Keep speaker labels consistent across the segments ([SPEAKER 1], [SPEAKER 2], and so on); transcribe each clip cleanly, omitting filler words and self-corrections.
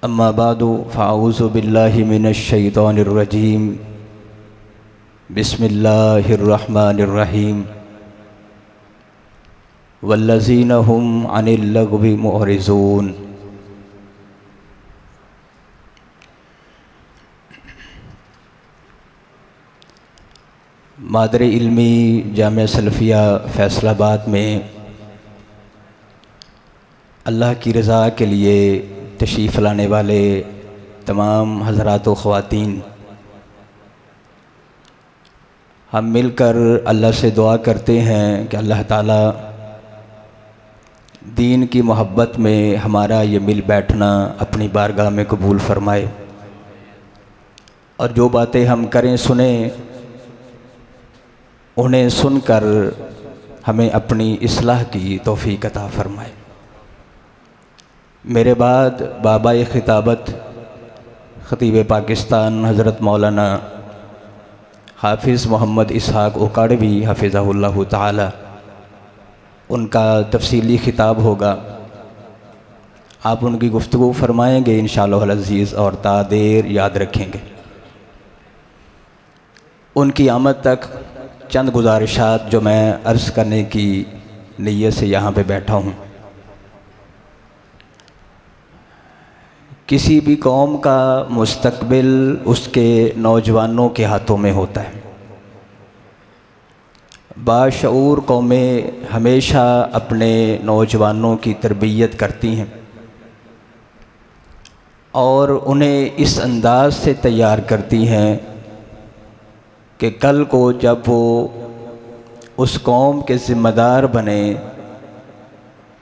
[SPEAKER 1] अम्मा बादु फ़ाऊज़ु बिल्लाहि मिनश शैतानिर रजीम बिस्मिल्लाहिर रहमानिर रहीम वल्लज़ीना हुम अनिल लग़्वी मुअरिज़ून। मादर इल्मी जामिया सलफ़िया फ़ैसलाबाद में अल्लाह की रज़ा के लिए तशरीफ़ लाने वाले तमाम हज़रात व ख़वातीन, हम मिलकर अल्लाह से दुआ करते हैं कि अल्लाह ताला दीन की मोहब्बत में हमारा ये मिल बैठना अपनी बारगाह में कबूल फ़रमाए और जो बातें हम करें सुने उन्हें सुनकर हमें अपनी इस्लाह की तौफ़ीक़ अता फ़रमाए। मेरे बाद बाबाए ख़िताबत ख़तीब पाकिस्तान हज़रत मौलाना हाफिज़ मोहम्मद इसहाक़ उकाड़वी हफ़िज़हुल्लाह ताला, उनका तफ़सीली ख़िताब होगा। आप उनकी गुफ्तगू फ़रमाएँगे इंशाअल्लाह अज़ीज़ और तादेर याद रखेंगे। उनकी आमद तक चंद गुजारिशात जो मैं अर्ज़ करने की नीयत से यहाँ पे बैठा हूँ। किसी भी कौम का मुस्तक़बिल उसके नौजवानों के हाथों में होता है। बाशऊर कौमें हमेशा अपने नौजवानों की तरबियत करती हैं और उन्हें इस अंदाज़ से तैयार करती हैं कि कल को जब वो उस कौम के ज़िम्मेदार बने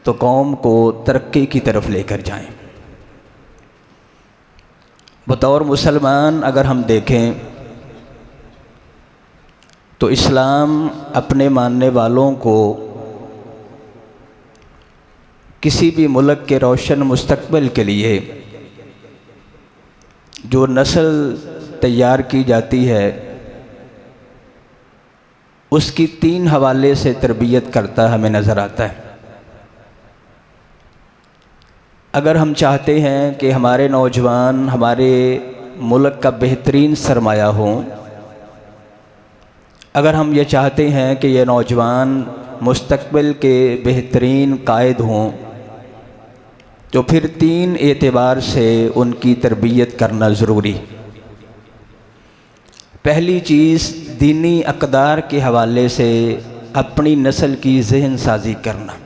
[SPEAKER 1] तो कौम को तरक्की की तरफ लेकर जाएं। बतौर मुसलमान अगर हम देखें तो इस्लाम अपने मानने वालों को किसी भी मुल्क के रोशन मुस्तक़बिल के लिए जो नस्ल तैयार की जाती है उसकी तीन हवाले से तरबियत करता हमें नज़र आता है। अगर हम चाहते हैं कि हमारे नौजवान हमारे मुल्क का बेहतरीन सरमाया हों, अगर हम ये चाहते हैं कि ये नौजवान मुस्तक़बिल के बेहतरीन कायद हों, तो फिर तीन एतबार से उनकी तरबियत करना ज़रूरी। पहली चीज़ दीनी अक़दार के हवाले से अपनी नस्ल की ज़हन साजी करना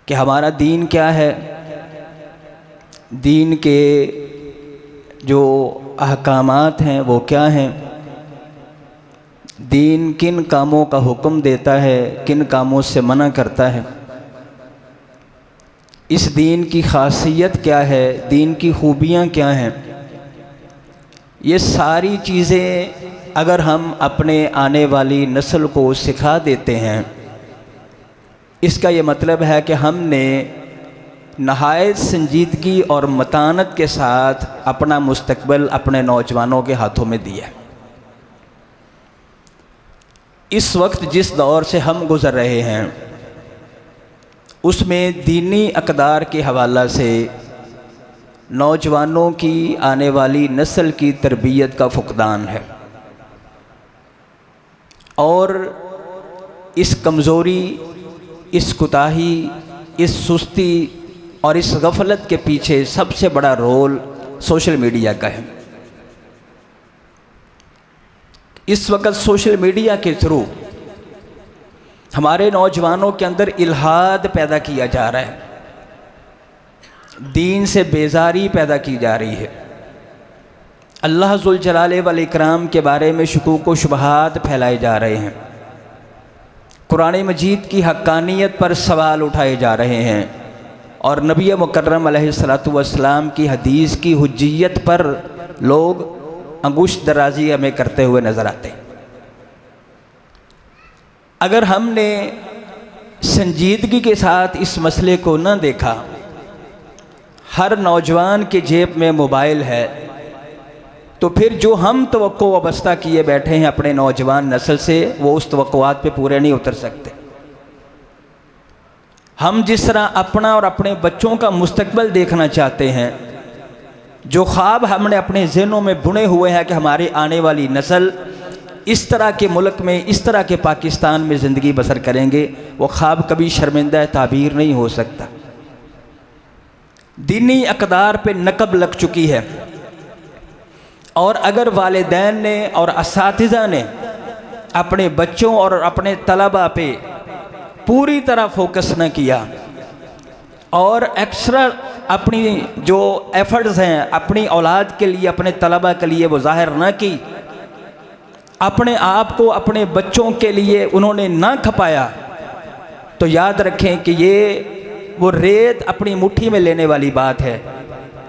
[SPEAKER 1] कि हमारा दीन क्या है, दीन के जो अहकामात हैं वो क्या हैं, दीन किन कामों का हुक्म देता है, किन कामों से मना करता है, इस दीन की ख़ासियत क्या है, दीन की खूबियाँ क्या हैं। ये सारी चीज़ें अगर हम अपने आने वाली नस्ल को सिखा देते हैं, इसका ये मतलब है कि हमने नहायत संजीदगी और मतानत के साथ अपना मुस्तक़बिल अपने नौजवानों के हाथों में दिया है। इस वक्त जिस दौर से हम गुज़र रहे हैं उसमें दीनी अक़दार के हवाला से नौजवानों की आने वाली नस्ल की तरबियत का फुक़दान है और इस कमज़ोरी, इस कुताही, इस सुस्ती और इस गफलत के पीछे सबसे बड़ा रोल सोशल मीडिया का है। इस वक्त सोशल मीडिया के थ्रू हमारे नौजवानों के अंदर इल्हाद पैदा किया जा रहा है, दीन से बेजारी पैदा की जा रही है, अल्लाह ज़ुल जलाले वल इकराम के बारे में शुकूक व शुबहात फैलाए जा रहे हैं, कुरान मजीद की हक्कानियत पर सवाल उठाए जा रहे हैं और नबी मुकर्रम अलैहिस्सलातु वस्सलाम की हदीस की हुज्जियत पर लोग अंगुश दराजी हमें करते हुए नज़र आते हैं। अगर हमने संजीदगी के साथ इस मसले को न देखा, हर नौजवान के जेब में मोबाइल है, तो फिर जो हम तवक्को वाबस्ता किए बैठे हैं अपने नौजवान नस्ल से, वो उस तवक्कुआत पे पूरे नहीं उतर सकते। हम जिस तरह अपना और अपने बच्चों का मुस्तकबिल देखना चाहते हैं, जो ख्वाब हमने अपने ज़हनों में बुने हुए हैं कि हमारी आने वाली नस्ल इस तरह के मुल्क में, इस तरह के पाकिस्तान में ज़िंदगी बसर करेंगे, वो ख्वाब कभी शर्मिंदा ताबीर नहीं हो सकता। दीनी अक़दार पे नक़ब लग चुकी है, और अगर वालिदैन ने और असातिज़ा ने अपने बच्चों और अपने तलबा पे पूरी तरह फोकस न किया और एक्स्ट्रा अपनी जो एफ़र्ट्स हैं अपनी औलाद के लिए, अपने तलबा के लिए वो ज़ाहिर न की, अपने आप को अपने बच्चों के लिए उन्होंने ना खपाया, तो याद रखें कि ये वो रेत अपनी मुट्ठी में लेने वाली बात है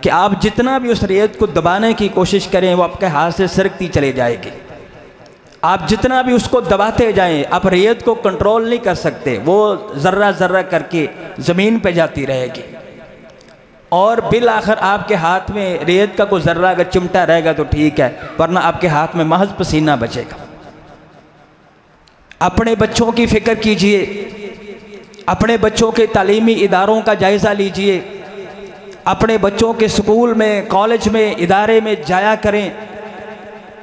[SPEAKER 1] कि आप जितना भी उस रेत को दबाने की कोशिश करें वो आपके हाथ से सरकती चले जाएगी। आप जितना भी उसको दबाते जाएं, आप रेत को कंट्रोल नहीं कर सकते, वो ज़र्रा ज़र्रा करके ज़मीन पे जाती रहेगी और बिल आखिर आपके हाथ में रेत का कोई ज़र्रा अगर चिमटा रहेगा तो ठीक है, वरना आपके हाथ में महज पसीना बचेगा। अपने बच्चों की फ़िक्र कीजिए, अपने बच्चों के तालीमी इदारों का जायज़ा लीजिए, अपने बच्चों के स्कूल में, कॉलेज में, इदारे में जाया करें,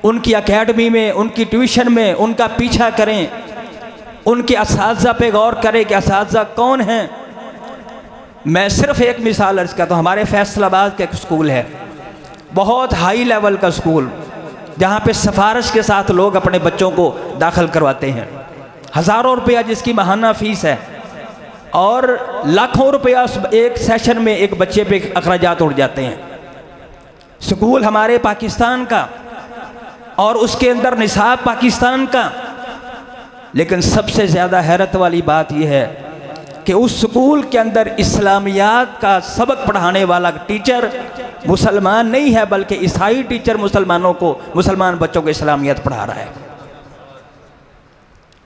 [SPEAKER 1] उनकी एकेडमी में, उनकी ट्यूशन में उनका पीछा करें, उनके असातिज़ा पे गौर करें कि असातिज़ा कौन हैं। मैं सिर्फ़ एक मिसाल अर्ज़ करता हूँ, हमारे फैसलाबाद का एक स्कूल है, बहुत हाई लेवल का स्कूल, जहाँ पे सिफारिश के साथ लोग अपने बच्चों को दाखिल करवाते हैं। हज़ारों रुपया जिसकी माहाना फ़ीस है और लाखों रुपया एक सेशन में एक बच्चे पे अखराजात उड़ जाते हैं। स्कूल हमारे पाकिस्तान का और उसके अंदर निसाब पाकिस्तान का, लेकिन सबसे ज़्यादा हैरत वाली बात यह है कि उस स्कूल के अंदर इस्लामियात का सबक पढ़ाने वाला टीचर मुसलमान नहीं है, बल्कि ईसाई टीचर मुसलमानों को, मुसलमान बच्चों को इस्लामियात पढ़ा रहा है।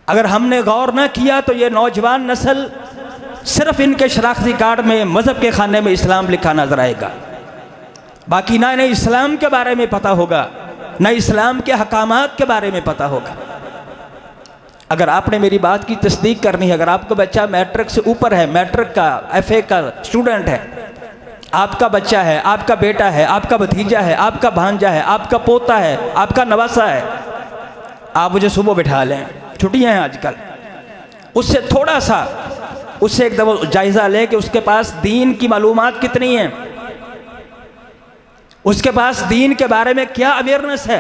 [SPEAKER 1] अगर हमने गौर न किया तो ये नौजवान नस्ल सिर्फ इनके शनाख्ती कार्ड में मज़हब के खाने में इस्लाम लिखा नजर आएगा, बाकी ना इन्हें इस्लाम के बारे में पता होगा, न इस्लाम के हकामात के बारे में पता होगा। अगर आपने मेरी बात की तस्दीक करनी है, अगर आपका बच्चा मैट्रिक से ऊपर है, मैट्रिक का FA का स्टूडेंट है, आपका बच्चा है, आपका बेटा है, आपका भतीजा है, आपका भांजा है, आपका पोता है, आपका नवासा है, आप मुझे सुबह बिठा लें, छुट्टियाँ हैं आजकल, उससे थोड़ा सा उससे एक दफ़ा जायज़ा लें कि उसके पास दीन की मालूमात कितनी हैं, उसके पास दीन के बारे में क्या अवेयरनेस है।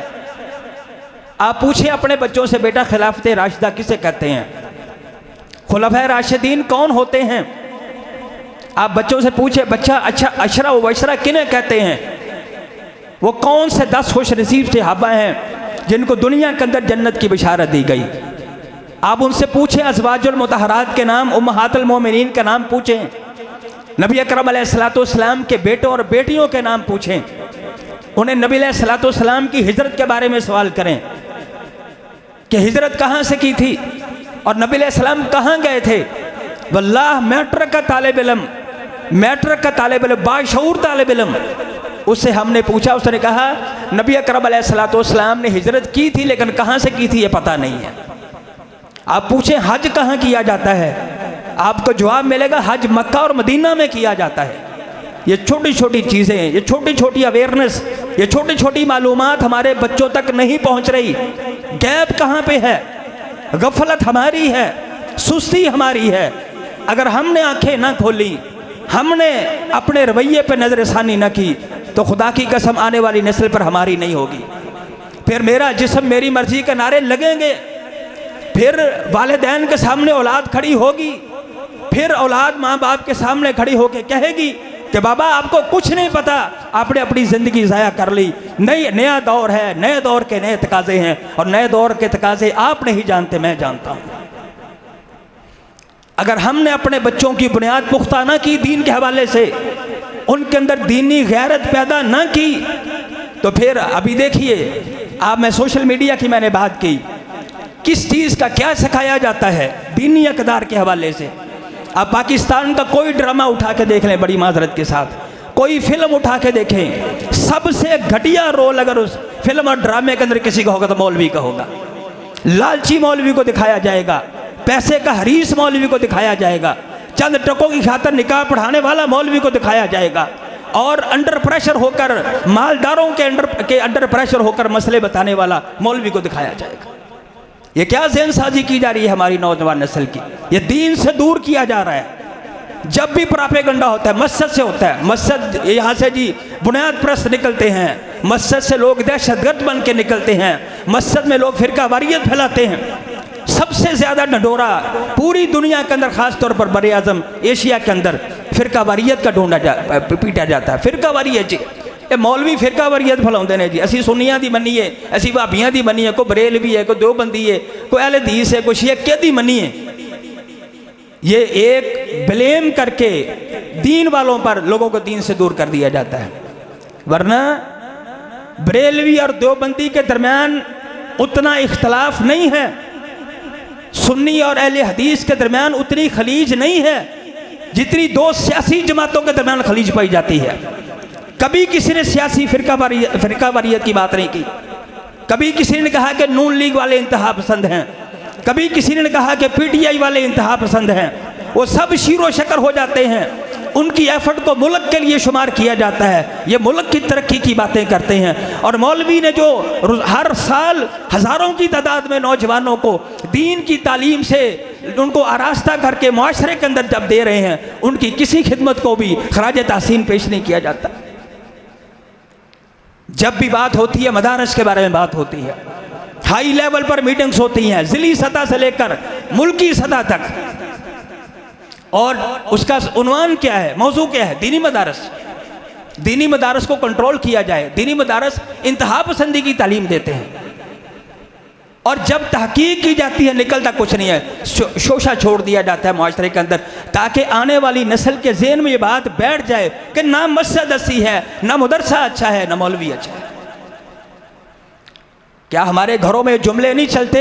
[SPEAKER 1] आप पूछें अपने बच्चों से, बेटा खिलाफत राशिदा किसे कहते हैं, खुलफाए राशिदीन कौन होते हैं। आप बच्चों से पूछे, बच्चा अच्छा अशरा व बशरा किन्हें कहते हैं, वो कौन से 10 खुश नसीब सहाबा हैं जिनको दुनिया के अंदर जन्नत की बिशारत दी गई। आप उनसे पूछें अज़वाजुल मुतहरात के नाम, उम्महातुल मोमिनीन का नाम पूछें, नबी अकरम अलैहिस्सलाम के बेटों और बेटियों के नाम पूछें, उन्हें नबी अलैहिस्सलाम की हिजरत के बारे में सवाल करें कि हिजरत कहाँ से की थी और नबी अलैहिस्सलाम कहाँ गए थे। वल्लाह मैट्रिक का तालिब इल्म, मैट्रिक का तालिब इल्म, बाशऊर तालिब इल्म, उससे हमने पूछा, उसने कहा नबी अकरम अलैहिस्सलाम ने हिजरत की थी, लेकिन कहाँ से की थी ये पता नहीं है। आप पूछें हज कहाँ किया जाता है, आपको जवाब मिलेगा हज मक्का और मदीना में किया जाता है। ये छोटी छोटी चीज़ें, ये छोटी छोटी अवेयरनेस, ये छोटी छोटी मालूमात हमारे बच्चों तक नहीं पहुंच रही। गैप कहाँ पे है, गफलत हमारी है, सुस्ती हमारी है। अगर हमने आंखें ना खोली, हमने अपने रवैये पे नज़रसानी न की, तो खुदा की कसम आने वाली नस्ल पर हमारी नहीं होगी। फिर मेरा जिस्म मेरी मर्जी के नारे लगेंगे, फिर वालिदैन के सामने औलाद खड़ी होगी, फिर औलाद माँ बाप के सामने खड़ी होकर कहेगी कि बाबा आपको कुछ नहीं पता, आपने अपनी ज़िंदगी ज़ाया कर ली। नया दौर है, नए दौर के नए तकाज़े हैं, और नए दौर के तकाज़े आप नहीं जानते, मैं जानता हूँ। अगर हमने अपने बच्चों की बुनियाद पुख्ता ना की दीन के हवाले से, उनके अंदर दीनी गैरत पैदा ना की, तो फिर अभी देखिए आप, मैं सोशल मीडिया की मैंने बात की, किस चीज़ का क्या सिखाया जाता है दीनी अक़दार के हवाले से। आप पाकिस्तान का कोई ड्रामा उठा के देख लें, बड़ी माजरत के साथ कोई फिल्म उठा के देखें, सबसे घटिया रोल अगर उस फिल्म और ड्रामे के अंदर किसी का होगा तो मौलवी का होगा। लालची मौलवी को दिखाया जाएगा, पैसे का हरीस मौलवी को दिखाया जाएगा, चंद टकों की खातिर निकाह पढ़ाने वाला मौलवी को दिखाया जाएगा, और अंडर प्रेशर होकर मालदारों के अंडर प्रेशर होकर मसले बताने वाला मौलवी को दिखाया जाएगा। ये क्या ज़हन साजी की जा रही है हमारी नौजवान नस्ल की? ये दीन से दूर किया जा रहा है। जब भी प्रोपेगेंडा होता है मस्जिद से होता है, मस्जिद यहाँ से जी बुनियाद परस्त निकलते हैं, मस्जिद से लोग दहशतगर्द बन के निकलते हैं, मस्जिद में लोग फिरका वारियत फैलाते हैं। सबसे ज़्यादा ढंढोरा पूरी दुनिया के अंदर, ख़ास तौर पर बर आज़म एशिया के अंदर फिरका वारियत का पीटा जाता है। फिरका वारियत जी, ये मौलवी फिरका वारियत फैलाते हैं जी। असी सुन्नियां दी मनीए, असी भाबियां दी मनीए, कोई बरेलवी है, कोई देवबंदी है, कोई अहले हदीस है, कोई शिया दी मनीए। ये एक ब्लेम करके दीन वालों पर लोगों को दीन से दूर कर दिया जाता है। वरना बरेलवी और देवबंदी के दरमियान उतना इख्तलाफ नहीं है, सुन्नी और अहले हदीस के दरमियान उतनी खलीज नहीं है जितनी दो सियासी जमातों के दरमियान खलीज पाई जाती है। कभी किसी ने सियासी फिरका वारियत की बात नहीं की, कभी किसी ने कहा कि नून लीग वाले इंतहा पसंद हैं, कभी किसी ने कहा कि पीटीआई वाले इंतहा पसंद हैं। वो सब शीरो शकर हो जाते हैं, उनकी एफर्ट को मुल्क के लिए शुमार किया जाता है, ये मुल्क की तरक्की की बातें करते हैं। और मौलवी ने जो हर साल हज़ारों की तादाद में नौजवानों को दीन की तालीम से उनको आरास्ता करके मुआशरे के अंदर जब दे रहे हैं, उनकी किसी खिदमत को भी खराज तहसीन पेश नहीं किया जाता। जब भी बात होती है मदारस के बारे में बात होती है, हाई लेवल पर मीटिंग्स होती हैं, ज़िली सतह से लेकर मुल्की सतह तक, और उसका उन्वान क्या है, मौजू क्या है? दीनी मदारस। दीनी मदारस को कंट्रोल किया जाए। दीनी मदारस इंतहा पसंदी की तालीम देते हैं, और जब तहकीक की जाती है निकलता कुछ नहीं है, शोशा छोड़ दिया जाता है मुआशरे के अंदर, ताकि आने वाली नस्ल के ज़हन में ये बात बैठ जाए कि ना मस्जिद अच्छी है, ना मदरसा अच्छा है, ना मौलवी अच्छा है। क्या हमारे घरों में जुमले नहीं चलते?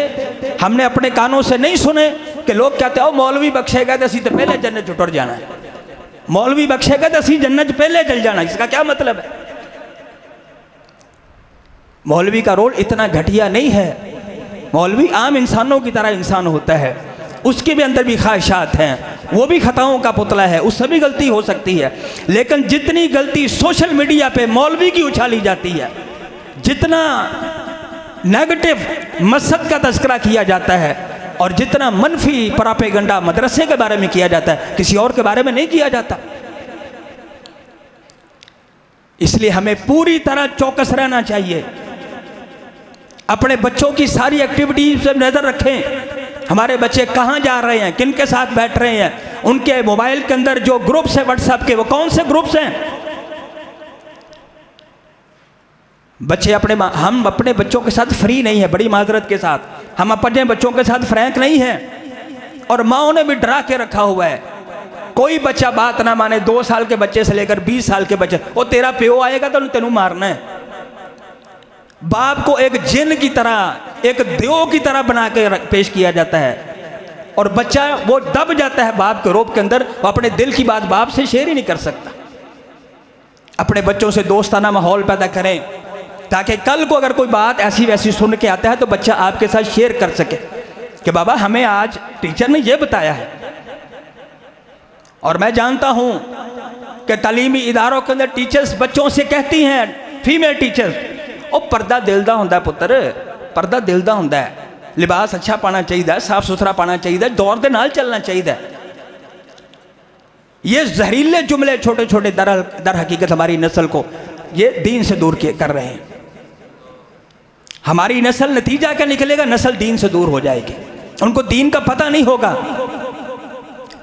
[SPEAKER 1] हमने अपने कानों से नहीं सुने कि लोग कहते हो मौलवी बख्शेगा तो असी तो पहले जन्नत चुटर जाना है, मौलवी बख्शेगा तो असी जन्नत पहले चल जाना। इसका क्या मतलब है? मौलवी का रोल इतना घटिया नहीं है। मौलवी आम इंसानों की तरह इंसान होता है, उसके भी अंदर भी ख्वाहिशात हैं, वो भी खताओं का पुतला है, उससे भी गलती हो सकती है। लेकिन जितनी गलती सोशल मीडिया पे मौलवी की उछाली जाती है, जितना नेगेटिव मकसद का तस्करा किया जाता है, और जितना मनफी प्रोपेगेंडा मदरसे के बारे में किया जाता है, किसी और के बारे में नहीं किया जाता। इसलिए हमें पूरी तरह चौकस रहना चाहिए, अपने बच्चों की सारी एक्टिविटीज पर नज़र रखें। हमारे बच्चे कहाँ जा रहे हैं, किन के साथ बैठ रहे हैं, उनके मोबाइल के अंदर जो ग्रुप्स हैं व्हाट्सएप के, वो कौन से ग्रुप्स हैं? बच्चे हम अपने बच्चों के साथ फ्री नहीं है, बड़ी माजरत के साथ हम अपने बच्चों के साथ फ्रैंक नहीं हैं, और माओ ने भी डरा के रखा हुआ है। कोई बच्चा बात ना माने, 2 साल के बच्चे से लेकर 20 साल के बच्चे, वो तेरा प्यो आएगा तो तेनू मारना है। बाप को एक जिन की तरह, एक देव की तरह बना के पेश किया जाता है, और बच्चा वो दब जाता है बाप के रोब के अंदर, वो अपने दिल की बात बाप से शेयर ही नहीं कर सकता। अपने बच्चों से दोस्ताना माहौल पैदा करें, ताकि कल को अगर कोई बात ऐसी वैसी सुन के आता है तो बच्चा आपके साथ शेयर कर सके कि बाबा हमें आज टीचर ने यह बताया है। और मैं जानता हूं कि तालीमी इदारों के अंदर टीचर्स बच्चों से कहती हैं, फीमेल टीचर्स, ओ पर्दा दिल दा हुंदा पुत्र, पर्दा दिल दा हुंदा है, लिबास अच्छा पाना चाहिए, साफ सुथरा पाना चाहिए, दौर दे नाल चलना चाहिए। ये जहरीले जुमले छोटे छोटे दर हकीकत हमारी नस्ल को ये दीन से दूर कर रहे हैं। हमारी नस्ल, नतीजा क्या निकलेगा? नस्ल दीन से दूर हो जाएगी, उनको दीन का पता नहीं होगा।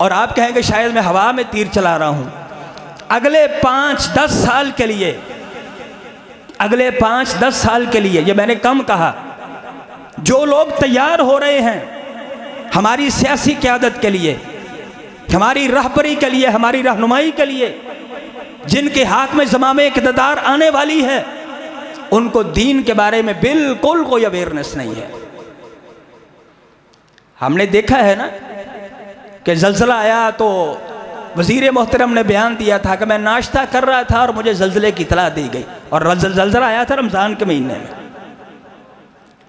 [SPEAKER 1] और आप कहेंगे शायद मैं हवा में तीर चला रहा हूं। अगले 5-10 साल के लिए, अगले 5-10 साल के लिए, ये मैंने कम कहा, जो लोग तैयार हो रहे हैं हमारी सियासी क़यादत के लिए, हमारी रहबरी के लिए, हमारी रहनुमाई के लिए, जिनके हाथ में ज़मामे इक़्तिदार आने वाली है, उनको दीन के बारे में बिल्कुल कोई अवेयरनेस नहीं है। हमने देखा है ना कि ज़लज़ला आया तो वज़ीर मोहतरम ने बयान दिया था कि मैं नाश्ता कर रहा था और मुझे ज़लज़ले की इत्तला दी गई, और ज़लज़ला आया था रमज़ान के महीने में।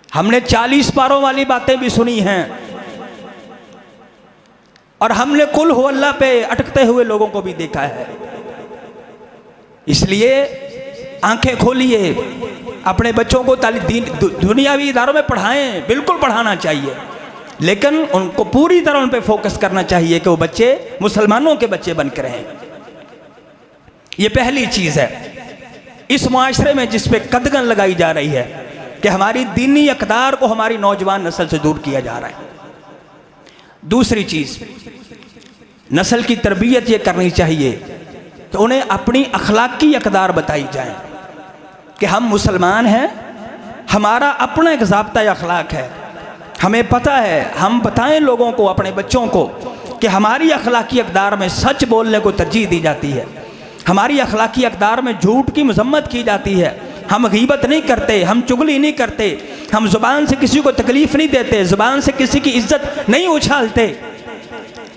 [SPEAKER 1] हमने 40 पारों वाली बातें भी सुनी हैं। और हमने कुल हु अल्लाह पे अटकते हुए लोगों को भी देखा है। इसलिए आंखें खोलिए, अपने बच्चों को दुनियावी इदारों में पढ़ाएं, बिल्कुल पढ़ाना चाहिए, लेकिन उनको पूरी तरह उन पर फोकस करना चाहिए कि वो बच्चे मुसलमानों के बच्चे बनकर रहें। ये पहली चीज़ है इस मुआशरे में जिस पे कदगन लगाई जा रही है कि हमारी दीनी अक़दार को हमारी नौजवान नस्ल से दूर किया जा रहा है। दूसरी चीज़, नस्ल की तरबियत ये करनी चाहिए कि उन्हें अपनी अखलाकी अक़दार बताई जाए कि हम मुसलमान हैं, हमारा अपना एक ज़ाब्ता अखलाक है, हमें पता है। हम बताएं लोगों को, अपने बच्चों को, कि हमारी अखलाकी अक़दार में सच बोलने को तरजीह दी जाती है, हमारी अखलाकी अक़दार में झूठ की मज़म्मत की जाती है, हम गीबत नहीं करते, हम चुगली नहीं करते, हम ज़ुबान से किसी को तकलीफ़ नहीं देते, ज़ुबान से किसी की इज्जत नहीं उछालते।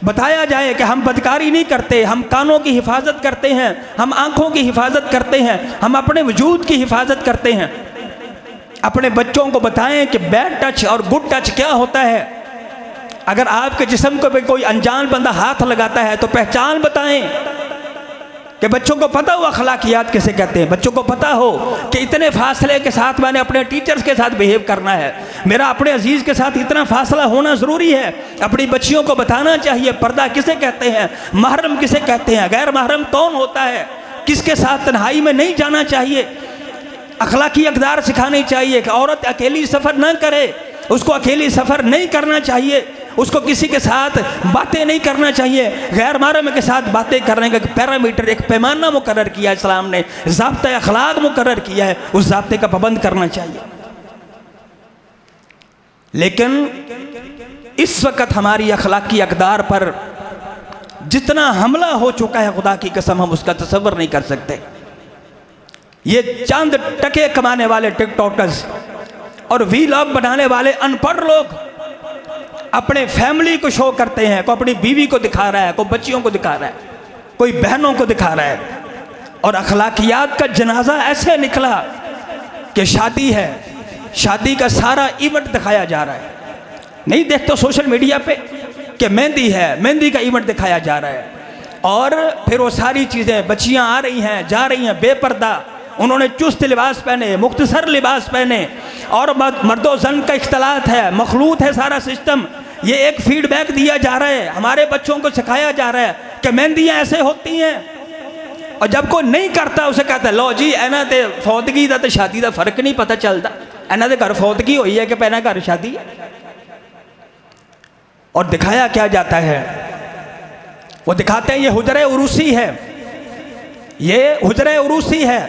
[SPEAKER 1] बताया जाए कि हम बदकारी नहीं करते, हम कानों की हिफाजत करते हैं, हम आँखों की हिफाजत करते हैं, हम अपने वजूद की हिफाजत करते हैं। अपने बच्चों को बताएं कि बैड टच और गुड टच क्या होता है। अगर आपके जिस्म को कोई अनजान बंदा हाथ लगाता है तो पहचान बताएं कि बच्चों को पता हो अखलाकियात किसे कहते हैं, बच्चों को पता हो कि इतने फासले के साथ मैंने अपने टीचर्स के साथ बिहेव करना है, मेरा अपने अजीज़ के साथ इतना फासला होना ज़रूरी है। अपनी बच्चियों को बताना चाहिए पर्दा किसे कहते हैं, महरम किसे कहते हैं, गैर महरम कौन होता है, किसके साथ तन्हाई में नहीं जाना चाहिए। अखलाकी अक़दार सिखानी चाहिए कि औरत अकेली सफ़र ना करे, उसको अकेली सफ़र नहीं करना चाहिए, उसको किसी के साथ बातें नहीं करना चाहिए। गैर महरम के साथ बातें करने का पैरामीटर, एक पैमाना मुकर्रर किया इस्लाम ने, ज़ाब्ता अखलाक मुकर्रर किया है, उस ज़ाब्ते का पाबंद करना चाहिए। लेकिन इस वक्त हमारी अखलाकी अक़दार पर जितना हमला हो चुका है, खुदा की कसम हम उसका तसव्वुर नहीं कर सकते। ये चंद टके कमाने वाले टिकटॉकर्स और वीलॉग बनाने वाले अनपढ़ लोग अपने फैमिली को शो करते हैं, कोई अपनी बीवी को दिखा रहा है, कोई बच्चियों को दिखा रहा है, कोई बहनों को दिखा रहा है, और अखलाकियात का जनाजा ऐसे निकला कि शादी है, शादी का सारा इवेंट दिखाया जा रहा है। नहीं देखते सोशल मीडिया पे कि मेहंदी है, मेहंदी का इवेंट दिखाया जा रहा है, और फिर वो सारी चीज़ें, बच्चियाँ आ रही हैं, जा रही हैं बेपर्दा, उन्होंने चुस्त लिबास पहने, मुख्तसर लिबास पहने, और मर्दो जन का इख्तलात है, मखलूत है सारा सिस्टम। ये एक फीडबैक दिया जा रहा है, हमारे बच्चों को सिखाया जा रहा है कि मेहंदियाँ ऐसे होती हैं, और जब कोई नहीं करता उसे कहता है लो जी इन्हां ते फौतगी दा ते शादी का फर्क नहीं पता चलता, इन्हां दे घर फौतगी हुई है कि पहना घर शादी है। और दिखाया क्या जाता है, वो दिखाते हैं ये हुजरे उरूसी है, ये हुजरे उरूसी है,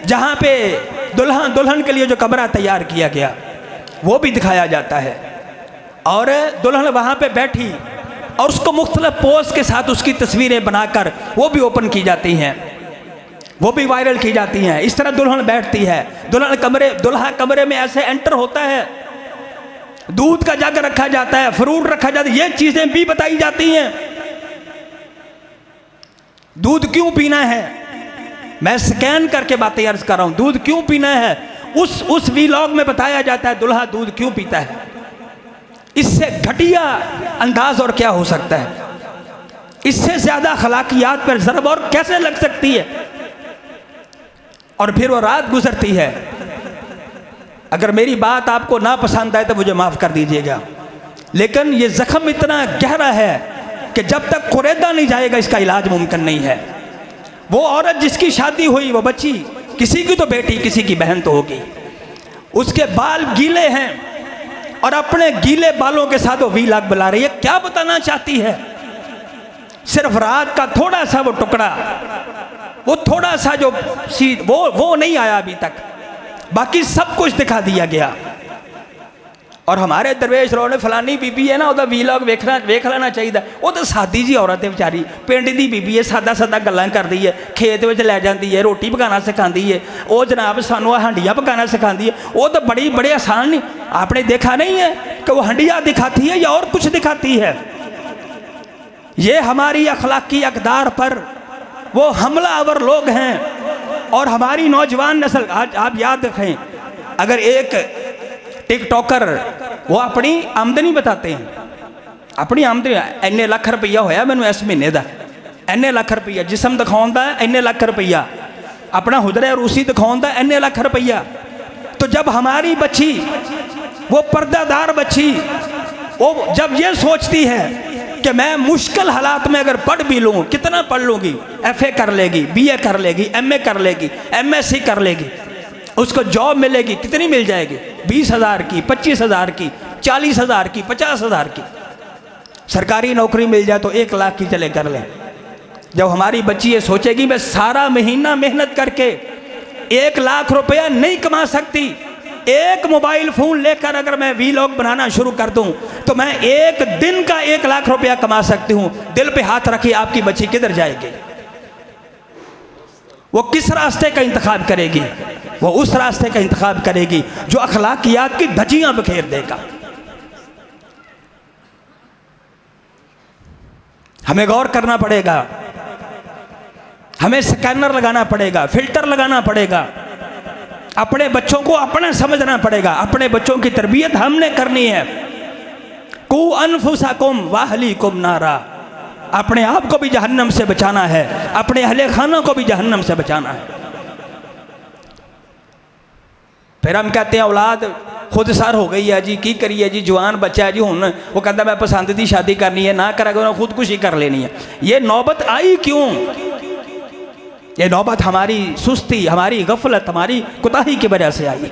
[SPEAKER 1] जहाँ पे दुल्हन के लिए जो कमरा तैयार किया गया वो भी दिखाया जाता है, और दुल्हन वहाँ पे बैठी और उसको मुख्तलिफ पोज के साथ उसकी तस्वीरें बनाकर वो भी ओपन की जाती हैं, वो भी वायरल की जाती हैं। इस तरह दुल्हन बैठती है, दुल्हा कमरे में ऐसे एंटर होता है, दूध का जग रखा जाता है, फ्रूट रखा जाता है, ये चीज़ें भी बताई जाती हैं। दूध क्यों पीना है, मैं स्कैन करके बातें अर्ज कर रहा हूँ, दूध क्यों पीना है उस वीलॉग में बताया जाता है, दुल्हा दूध क्यों पीता है। इससे घटिया अंदाज और क्या हो सकता है, इससे ज़्यादा अखलाकियात पर ज़रब और कैसे लग सकती है। और फिर वो रात गुजरती है। अगर मेरी बात आपको ना पसंद आए तो मुझे माफ़ कर दीजिएगा, लेकिन ये ज़ख्म इतना गहरा है कि जब तक कुरेदा नहीं जाएगा इसका इलाज मुमकिन नहीं है। वो औरत जिसकी शादी हुई, वो बच्ची, किसी की तो बेटी किसी की बहन तो होगी, उसके बाल गीले हैं और अपने गीले बालों के साथ वो वीलॉग बना रही है। क्या बताना चाहती है? सिर्फ रात का थोड़ा सा वो टुकड़ा, वो थोड़ा सा जो वो नहीं आया अभी तक, बाकी सब कुछ दिखा दिया गया। और हमारे दरवेश रो ने फलानी बीबी है ना, ਉਹਦਾ वीलॉग वेख लेना चाहिए। वो तो सादी जी औरत है बेचारी, पिंड की बीबी है, सादा सादा गल्लां करती है, खेत में लै जाती है, रोटी पकाना सिखाती है, वो जनाब सानू हंडियाँ पकाना सिखाती है। वो तो बड़े आसान नहीं, आपने देखा नहीं है कि वो हंडियाँ दिखाती है या और कुछ दिखाती है। ये हमारी अखलाकी अक़दार पर वो हमलावर लोग हैं। और हमारी नौजवान नस्ल, आज आप याद रखें, अगर एक टिकटॉकर वो अपनी आमदनी बताते हैं, अपनी आमदनी इन्ने लाख रुपया होया मैनू इस महीने का, इन्ने लाख रुपया जिसम दिखाउण दा, इन्ने लाख रुपया अपना हुदरा रूसी दिखाउण दा, इन्ने लाख रुपया। तो जब हमारी बच्ची, वो पर्दादार बच्ची, वो जब ये सोचती है कि मैं मुश्किल हालात में अगर पढ़ भी लूँ, कितना पढ़ लूँगी, FA कर लेगी, BA कर लेगी, MA कर लेगी, MSc कर लेगी, उसको जॉब मिलेगी, कितनी मिल जाएगी? 20,000 की, 25,000 की, 40,000 की, 50,000 की। सरकारी नौकरी मिल जाए तो 1 लाख की चले कर लें। जब हमारी बच्ची ये सोचेगी मैं सारा महीना मेहनत करके 1 लाख रुपया नहीं कमा सकती, एक मोबाइल फ़ोन लेकर अगर मैं वीलॉग बनाना शुरू कर दूं तो मैं एक दिन का 1 लाख रुपया कमा सकती हूं। दिल पे हाथ रखिए, आपकी बच्ची किधर जाएगी? वो किस रास्ते का इंतखाब करेगी? वो उस रास्ते का इंतखाब करेगी जो अखलाकियात की धज्जियां बखेर देगा। हमें गौर करना पड़ेगा, हमें स्कैनर लगाना पड़ेगा, फिल्टर लगाना पड़ेगा, अपने बच्चों को अपना समझना पड़ेगा। अपने बच्चों की तरबियत हमने करनी है। कू अनफुसकुम वाहलीकुम नारा, अपने आप को भी जहन्नम से बचाना है, अपने अहले खाना को भी जहन्नम से बचाना है। फिर हम कहते हैं औलाद खुद सर हो गई है जी, की करिए जी, जवान बच्चा है जी, हुन वो कहता मैं पसंद की शादी करनी है, ना करा करो, खुदकुशी कर लेनी है। ये नौबत आई क्यों? ये नौबत हमारी सुस्ती, हमारी गफलत, हमारी कुताही की वजह से आई।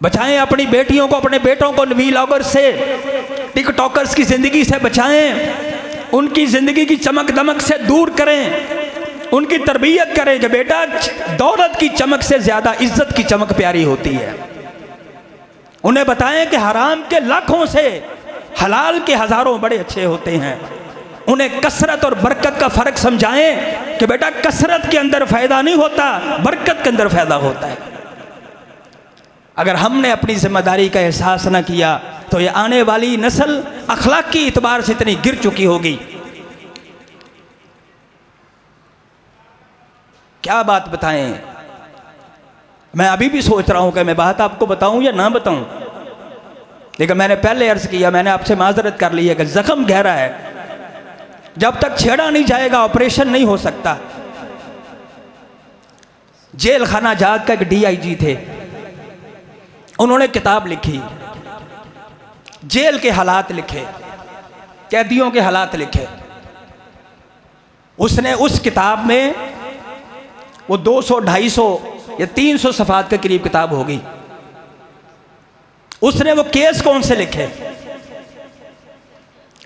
[SPEAKER 1] बचाएं अपनी बेटियों को, अपने बेटों को वीलॉगर से, टिकटॉकर्स की ज़िंदगी से बचाएं, उनकी ज़िंदगी की चमक दमक से दूर करें, उनकी तरबियत करें कि बेटा दौलत की चमक से ज़्यादा इज्जत की चमक प्यारी होती है। उन्हें बताएं कि हराम के लाखों से हलाल के हज़ारों बड़े अच्छे होते हैं। उन्हें कसरत और बरकत का फ़र्क समझाएं कि बेटा कसरत के अंदर फ़ायदा नहीं होता, बरकत के अंदर फ़ायदा होता है। अगर हमने अपनी जिम्मेदारी का एहसास न किया तो ये आने वाली नस्ल अखलाकी इतबार से इतनी गिर चुकी होगी। क्या बात बताएं? मैं अभी भी सोच रहा हूं कि मैं बात आपको बताऊं या ना बताऊं, लेकिन मैंने पहले अर्ज किया, मैंने आपसे माजरत कर ली है कि जख्म गहरा है, जब तक छेड़ा नहीं जाएगा ऑपरेशन नहीं हो सकता। जेल खाना जाग का एक DIG थे, उन्होंने किताब लिखी, जेल के हालात लिखे, कैदियों के हालात लिखे। उसने उस किताब में वो 200, 250 या 300 सफ़ात के करीब किताब होगी। उसने वो केस कौन से लिखे?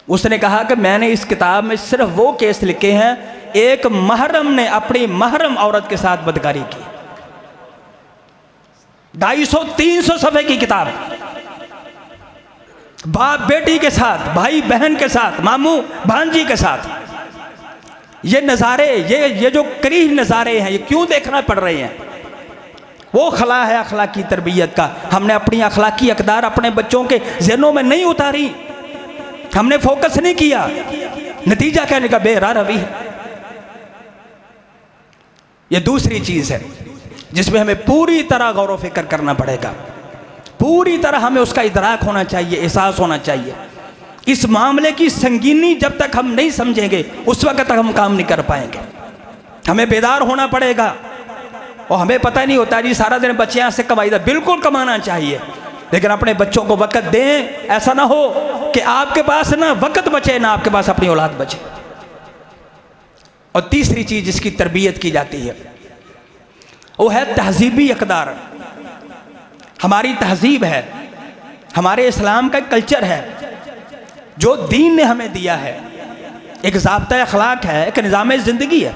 [SPEAKER 1] उसने कहा कि मैंने इस किताब में सिर्फ वो केस लिखे हैं, एक महरम ने अपनी महरम औरत के साथ बदकारी की। 250-300 सफ़े की किताब, बाप बेटी के साथ, भाई बहन के साथ, मामू भांजी के साथ। ये नज़ारे, ये जो करीह नज़ारे हैं, ये क्यों देखना पड़ रहे हैं? वो खला है अखलाकी तरबियत का। हमने अपनी अखलाकी अकदार अपने बच्चों के ज़हनों में नहीं उतारी, हमने फोकस नहीं किया। नतीजा क्या निकला? बेरा रवि है। ये दूसरी चीज़ है जिसमें हमें पूरी तरह गौर व फिक्र करना पड़ेगा, पूरी तरह हमें उसका इदराक होना चाहिए, एहसास होना चाहिए। इस मामले की संगीनी जब तक हम नहीं समझेंगे उस वक्त तक हम काम नहीं कर पाएंगे। हमें बेदार होना पड़ेगा। और हमें पता नहीं होता जी सारा दिन बच्चे यहाँ से कमाई, बिल्कुल कमाना चाहिए, लेकिन अपने बच्चों को वक़्त दें। ऐसा ना हो कि आपके पास ना वक़्त बचे ना आपके पास अपनी औलाद बचे। और तीसरी चीज़ जिसकी तरबियत की जाती है वो है तहजीबी अकदार। हमारी तहजीब है, हमारे इस्लाम का कल्चर है जो दीन ने हमें दिया है, एक ज़ाब्ता अखलाक है, एक निज़ाम ज़िंदगी है।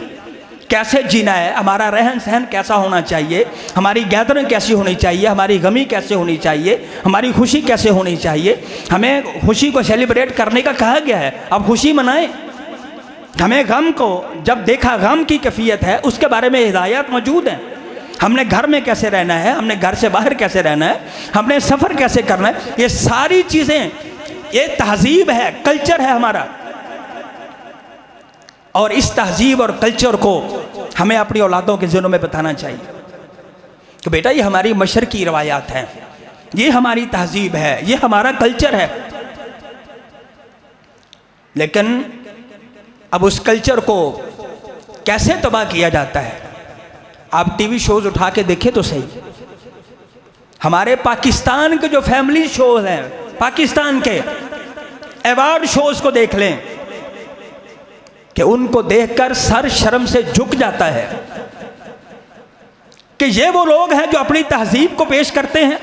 [SPEAKER 1] कैसे जीना है, हमारा रहन सहन कैसा होना चाहिए, हमारी गैदरिंग कैसी होनी चाहिए, हमारी गमी कैसे होनी चाहिए, हमारी खुशी कैसे होनी चाहिए। हमें खुशी को सेलिब्रेट करने का कहा गया है, अब खुशी मनाएं। हमें गम को जब देखा, गम की कैफियत है, उसके बारे में हिदायत मौजूद है। हमने घर में कैसे रहना है, हमने घर से बाहर कैसे रहना है, हमने सफ़र कैसे करना है, ये सारी चीज़ें, ये तहजीब है, कल्चर है हमारा। और इस तहजीब और कल्चर को हमें अपनी औलादों के ज़हनों में बताना चाहिए कि बेटा ये हमारी मशरकी रवायात हैं, ये हमारी तहजीब है, ये हमारा कल्चर है। लेकिन अब उस कल्चर को कैसे तबाह किया जाता है। आप टीवी शोज उठा के देखें तो सही, हमारे पाकिस्तान के जो फैमिली शोज हैं, पाकिस्तान के अवार्ड शोज को देख लें कि उनको देखकर सर शर्म से झुक जाता है कि ये वो लोग हैं जो अपनी तहजीब को पेश करते हैं।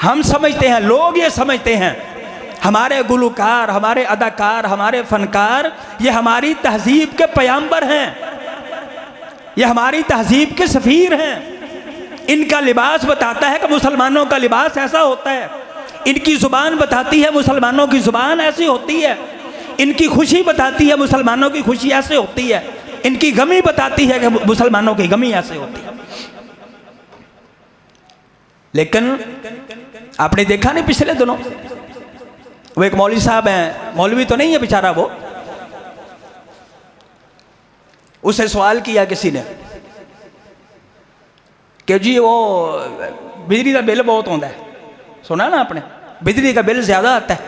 [SPEAKER 1] हम समझते हैं, लोग ये समझते हैं, हमारे गुलकार, हमारे अदाकार, हमारे फनकार ये हमारी तहजीब के पैगंबर हैं, ये हमारी तहजीब के सफ़ीर हैं। इनका लिबास बताता है कि मुसलमानों का लिबास ऐसा होता है, इनकी ज़ुबान बताती है मुसलमानों की ज़ुबान ऐसी होती है, इनकी खुशी बताती है मुसलमानों की खुशी ऐसे होती है, इनकी गमी बताती है कि मुसलमानों की गमी ऐसे होती है। लेकिन आपने देखा नहीं पिछले दिनों, वो एक मौलवी साहब हैं, मौलवी तो नहीं है बेचारा, वो उसे सवाल किया किसी ने कि जी वो बिजली का बिल बहुत होता है, सुना ना आपने, बिजली का बिल ज़्यादा आता है,